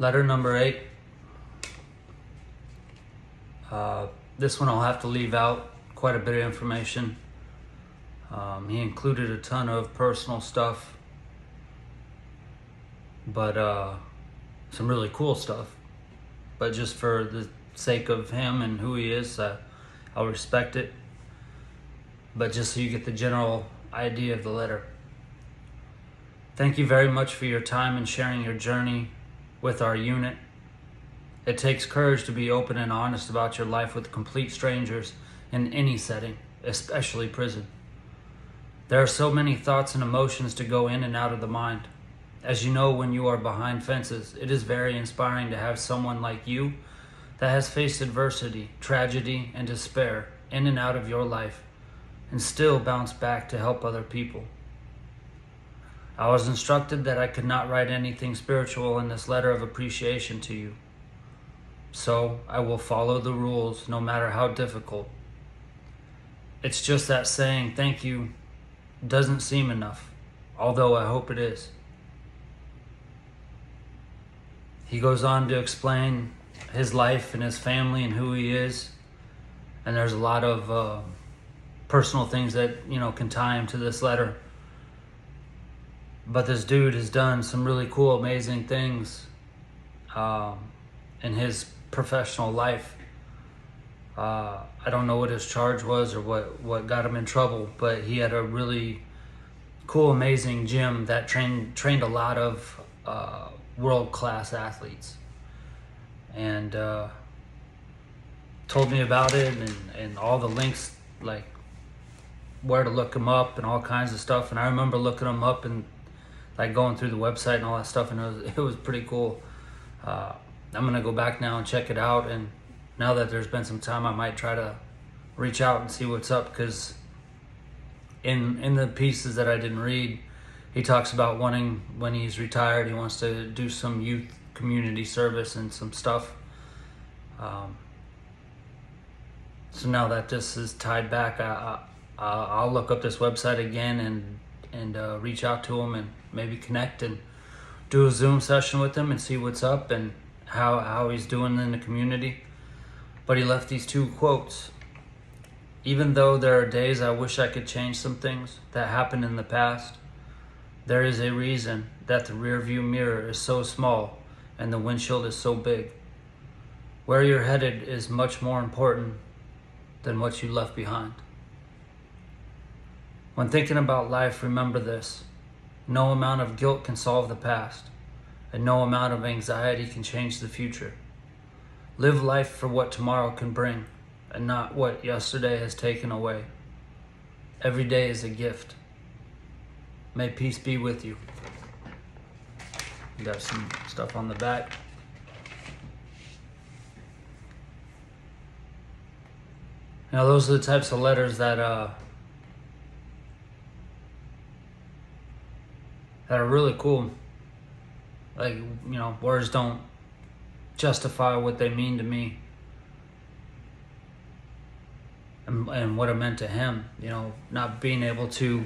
Letter number 8. This one I'll have to leave out quite a bit of information. He included a ton of personal stuff, but some really cool stuff. But just for the sake of him and who he is, I'll respect it. But just so you get the general idea of the letter. Thank you very much for your time and sharing your journey with our unit. It takes courage to be open and honest about your life with complete strangers in any setting, especially prison. There are so many thoughts and emotions to go in and out of the mind. As you know, when you are behind fences, it is very inspiring to have someone like you that has faced adversity, tragedy, and despair in and out of your life and still bounce back to help other people. I was instructed that I could not write anything spiritual in this letter of appreciation to you. So I will follow the rules no matter how difficult. It's just that saying thank you doesn't seem enough, although I hope it is. He goes on to explain his life and his family and who he is, and there's a lot of personal things that can tie him to this letter. But this dude has done some really cool, amazing things in his professional life. I don't know what his charge was or what got him in trouble, but he had a really cool, amazing gym that trained a lot of world-class athletes. And told me about it and all the links, like where to look him up and all kinds of stuff. And I remember looking him up and like going through the website and all that stuff, and it was pretty cool. I'm gonna go back now and check it out, and now that there's been some time, I might try to reach out and see what's up, because in the pieces that I didn't read, he talks about wanting, when he's retired, he wants to do some youth community service and some stuff. So now that this is tied back, I'll look up this website again and reach out to him and maybe connect and do a Zoom session with him and see what's up and how he's doing in the community. But he left these 2 quotes. Even though there are days I wish I could change some things that happened in the past, there is a reason that the rearview mirror is so small and the windshield is so big. Where you're headed is much more important than what you left behind. When thinking about life, remember this: no amount of guilt can solve the past, and no amount of anxiety can change the future. Live life for what tomorrow can bring, and not what yesterday has taken away. Every day is a gift. May peace be with you. Got some stuff on the back. Now, those are the types of letters that are really cool. Like, words don't justify what they mean to me and what it meant to him. Not being able to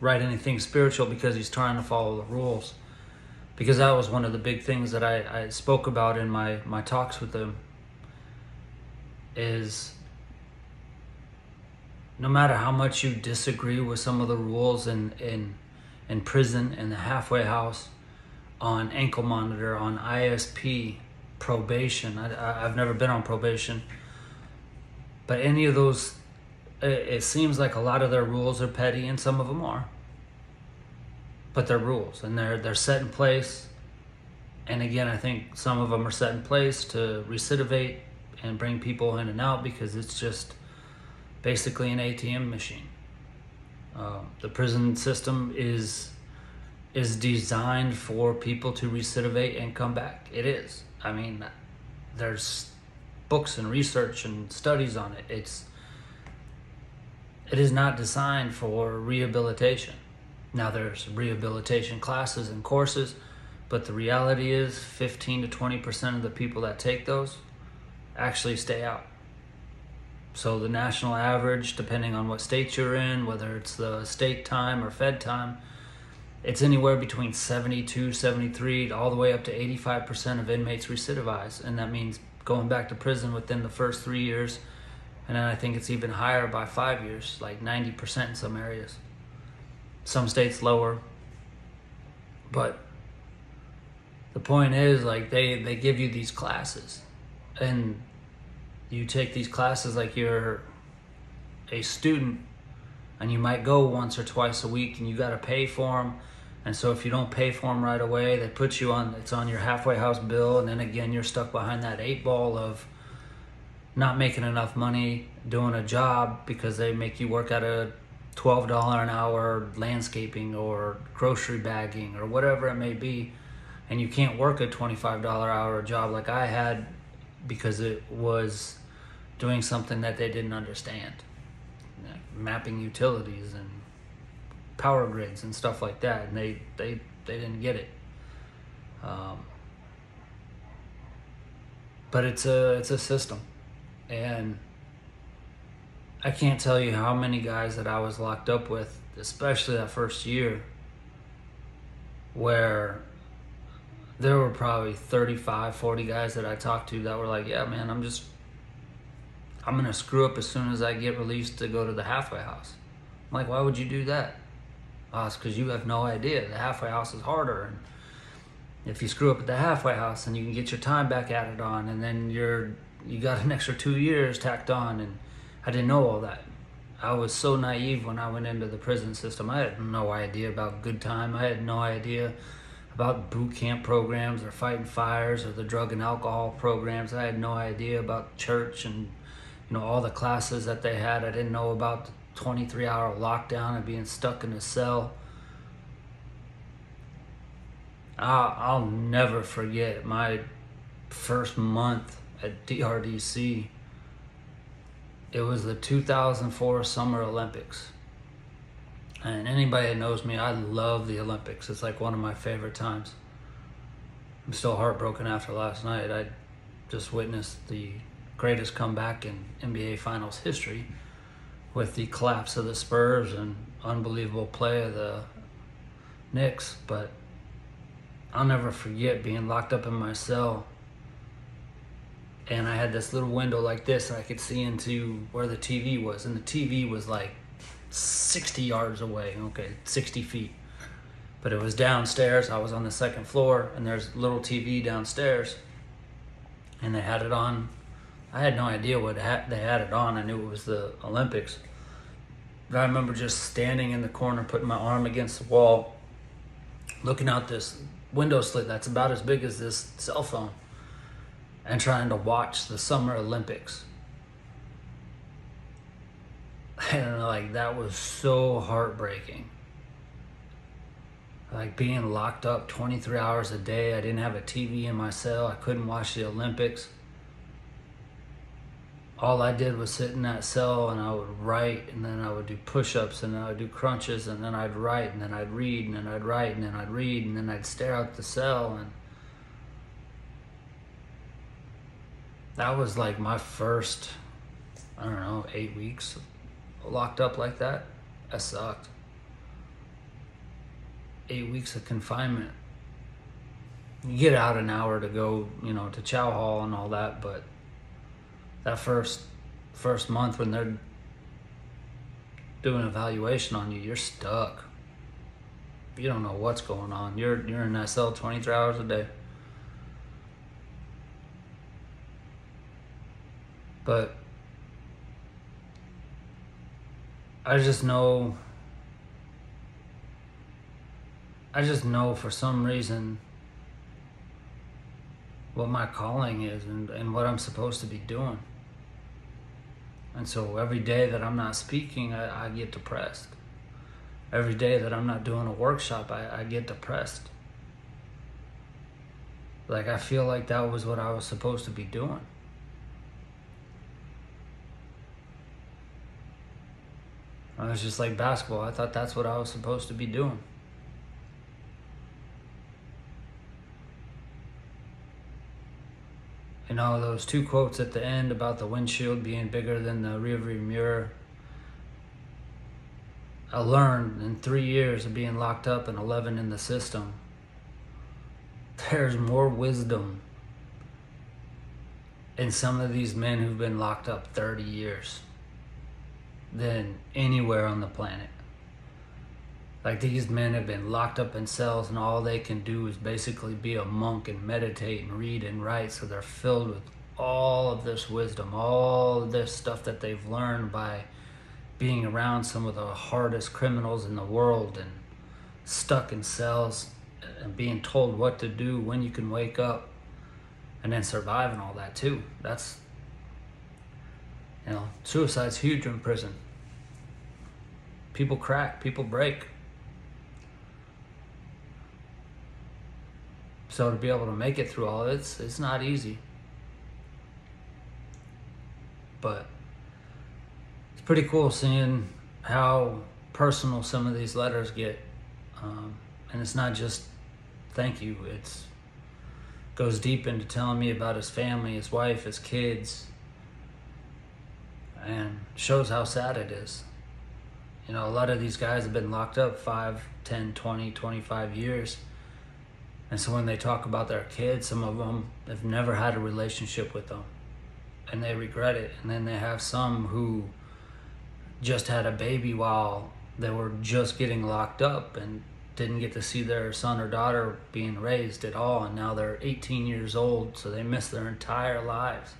write anything spiritual because he's trying to follow the rules. Because that was one of the big things that I spoke about in my talks with him, is no matter how much you disagree with some of the rules in prison, in the halfway house, on ankle monitor, on ISP, probation. I've never been on probation, but any of those, it seems like a lot of their rules are petty, and some of them are, but they're rules, and they're set in place. And again, I think some of them are set in place to recidivate and bring people in and out, because it's just basically an ATM machine. The prison system is designed for people to recidivate and come back. It is. I mean, there's books and research and studies on it. It is not designed for rehabilitation. Now, there's rehabilitation classes and courses, but the reality is 15 to 20% of the people that take those actually stay out. So the national average, depending on what state you're in, whether it's the state time or fed time, it's anywhere between 72, 73, all the way up to 85% of inmates recidivize. And that means going back to prison within the first 3 years. And then I think it's even higher by 5 years, like 90% in some areas. Some states lower. But the point is, like, they give you these classes. And you take these classes like you're a student, and you might go once or twice a week, and you got to pay for them. And so if you don't pay for them right away, they put you on, it's on your halfway house bill, and then again you're stuck behind that 8 ball of not making enough money doing a job because they make you work at a $12 an hour landscaping or grocery bagging or whatever it may be, and you can't work a $25 hour job like I had because it was doing something that they didn't understand, like mapping utilities and power grids and stuff like that, and they didn't get it. But it's a system, and I can't tell you how many guys that I was locked up with, especially that first year, where there were probably 35, 40 guys that I talked to that were like, yeah, man, I'm going to screw up as soon as I get released to go to the halfway house. I'm like, why would you do that? Oh, it's because you have no idea. The halfway house is harder. And if you screw up at the halfway house, then you can get your time back added on, and then you got an extra 2 years tacked on. And I didn't know all that. I was so naive when I went into the prison system. I had no idea about good time. I had no idea about boot camp programs or fighting fires or the drug and alcohol programs. I had no idea about church and all the classes that they had. I didn't know about the 23-hour lockdown and being stuck in a cell. I'll never forget my first month at DRDC. It was the 2004 Summer Olympics. And anybody that knows me, I love the Olympics. It's like one of my favorite times. I'm still heartbroken after last night. I just witnessed the greatest comeback in NBA Finals history with the collapse of the Spurs and unbelievable play of the Knicks. But I'll never forget being locked up in my cell, and I had this little window like this, and I could see into where the TV was, and the TV was like 60 yards away, 60 feet. But it was downstairs. I was on the second floor, and there's a little TV downstairs, and they had it on. I had no idea what they had it on. I knew it was the Olympics. But I remember just standing in the corner, putting my arm against the wall, looking out this window slit that's about as big as this cell phone, and trying to watch the Summer Olympics. And like, that was so heartbreaking. Like being locked up 23 hours a day. I didn't have a TV in my cell. I couldn't watch the Olympics. All I did was sit in that cell, and I would write, and then I would do push-ups, and then I would do crunches, and then I'd write, and then I'd read, and then I'd write, and then I'd read, and then I'd stare out the cell. And that was like my first, 8 weeks locked up like that. That sucked. 8 weeks of confinement. You get out an hour to go, to chow hall and all that, but that first month when they're doing an evaluation on you, you're stuck. You don't know what's going on. You're in that cell 23 hours a day. But I just know for some reason what my calling is and what I'm supposed to be doing. And so every day that I'm not speaking, I get depressed. Every day that I'm not doing a workshop, I get depressed. Like, I feel like that was what I was supposed to be doing. I was just like basketball. I thought that's what I was supposed to be doing. Those two quotes at the end about the windshield being bigger than the rearview mirror. I learned in 3 years of being locked up and 11 in the system, there's more wisdom in some of these men who've been locked up 30 years than anywhere on the planet. Like, these men have been locked up in cells and all they can do is basically be a monk and meditate and read and write. So they're filled with all of this wisdom, all of this stuff that they've learned by being around some of the hardest criminals in the world and stuck in cells and being told what to do, when you can wake up, and then surviving all that too. That's, suicide's huge in prison. People crack, people break. So to be able to make it through all it's not easy. But it's pretty cool seeing how personal some of these letters get. And it's not just thank you, it's goes deep into telling me about his family, his wife, his kids, and shows how sad it is. A lot of these guys have been locked up 5, 10, 20, 25 years. And so when they talk about their kids, some of them have never had a relationship with them and they regret it. And then they have some who just had a baby while they were just getting locked up and didn't get to see their son or daughter being raised at all. And now they're 18 years old, so they missed their entire lives.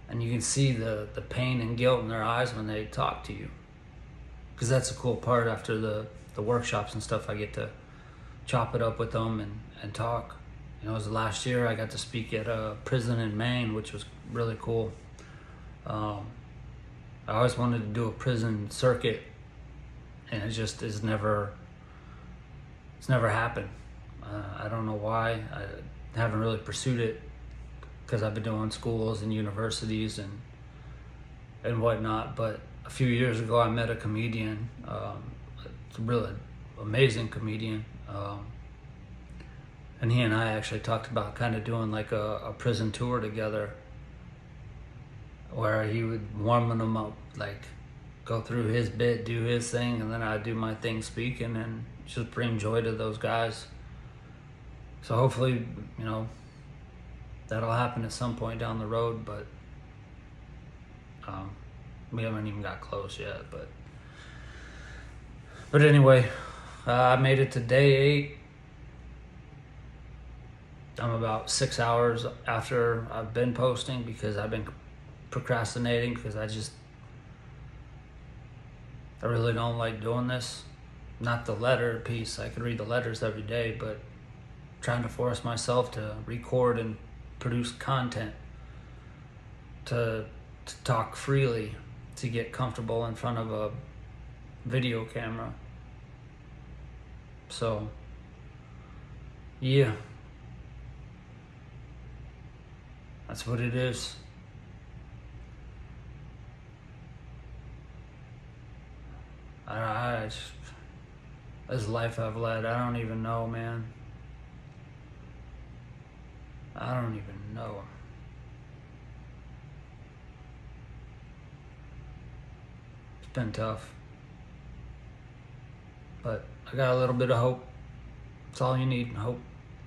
And you can see the pain and guilt in their eyes when they talk to you. Because that's a cool part after the workshops and stuff. I get to chop it up with them and talk. It was last year I got to speak at a prison in Maine, which was really cool. I always wanted to do a prison circuit, and it just it's never happened. I don't know why. I haven't really pursued it because I've been doing schools and universities and whatnot. But a few years ago I met a comedian, it's a really amazing comedian, and he and I actually talked about kind of doing like a prison tour together, where he would warm them up, like go through his bit, do his thing, and then I'd do my thing speaking and just bring joy to those guys. So hopefully, that'll happen at some point down the road, but we haven't even got close yet. But anyway, I made it to day 8. I'm about 6 hours after I've been posting because I've been procrastinating because I really don't like doing this. Not the letter piece. I could read the letters every day, but trying to force myself to record and produce content, to talk freely, to get comfortable in front of a video camera. So, yeah. That's what it is. This life I've led, I don't even know, man. I don't even know. It's been tough. But I got a little bit of hope. That's all you need, hope.